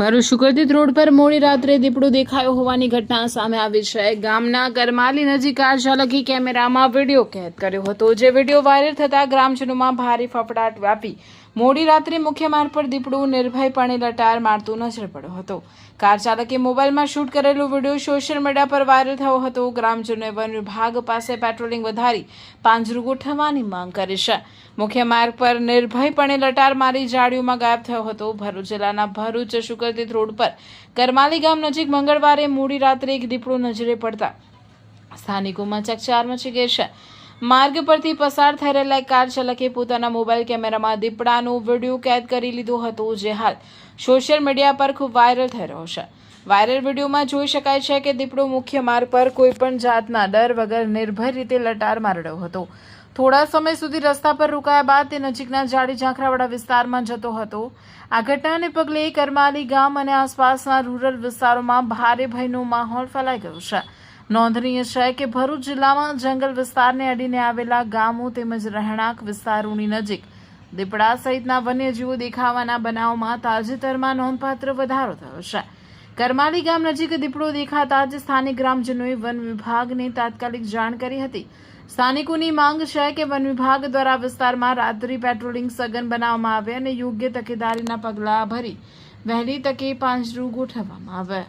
Bharuch શુકરતીર્થ road પર મોડી રાત્રે દીપડો દેખાયો હોવાની ઘટના સામે આવી છે। ગામના કરમાલી નજીક કાર ચાલકે કેમેરામાં વિડીયો કેદ કર્યો હતો, જે વિડીયો વાયરલ થતા ગ્રામજનોમાં ભારે ફફડાટ વ્યાપી મોડી રાત્રે મુખ્ય માર્ગ પર દીપડો નિર્ભયપણે લટાર મારતો નજરે પડ્યો હતો। કાર ચાલકે મોબાઈલમાં શૂટ કરેલો વિડીયો સોશિયલ મીડિયા પર વાયરલ થયો હતો। ગ્રામજનોએ વન વિભાગ પાસે પેટ્રોલિંગ વધારી પાંજરું ગોઠવવાની માંગ કરી છે। મુખ્ય માર્ગ પર નિર્ભયપણે લટાર મારી ઝાડીઓમાં ગાયબ થયો હતો। ભરૂચ જિલ્લાના ભરૂચ શુકરતીર્થ રોડ પર કરમાલી ગામ નજીક મંગળવારે મોડી રાત્રે એક દીપડો નજરે પડતા સ્થાનિકોમાં ચકચાર મચી ગઈ છે। માર્ગ પરથી પસાર થઈ રહેલા કાર ચાલકે પોતાના મોબાઈલ કેમેરામાં દીપડાનો વિડીયો કેદ કરી લીધો હતો, જે હાલ સોશિયલ મીડિયા પર ખૂબ વાયરલ થઈ રહ્યો છે। વાયરલ વિડીયોમાં જોઈ શકાય છે કે દીપડો મુખ્ય માર્ગ પર કોઈપણ જાતના ડર વગર નિર્ભય રીતે લટાર મારી રહ્યો હતો। થોડા સમય સુધી રસ્તા પર રોકાયા બાદ તે નજીકના ઝાડી ઝાંખરાવાળા વિસ્તારમાં જતો હતો। આ ઘટનાને પગલે કરમાલી ગામ અને આસપાસના રૂરલ વિસ્તારોમાં ભારે ભયનો માહોલ ફેલાઈ ગયો છે। નોંધનીય છે કે ભરૂચ જિલ્લામાં જંગલ વિસ્તારને અડીને આવેલા ગામો તેમજ રહેણાંક વિસ્તારોની નજીક દીપડા સહિતના વન્યજીવો દેખાવાના બનાવમાં તાજેતરમાં નોંધપાત્ર વધારો થયો છે। કરમાલી ગામ નજીક દીપડો દેખાતા જ સ્થાનિક ગ્રામજનોએ વન વિભાગને તાત્કાલિક જાણ કરી હતી। સ્થાનિકોની માંગ છે કે વન વિભાગ દ્વારા વિસ્તારમાં રાત્રિ પેટ્રોલિંગ સઘન બનાવવામાં આવે અને યોગ્ય તકેદારીના પગલાં ભરી વહેલી તકે પાંજરું ગોઠવવામાં આવે।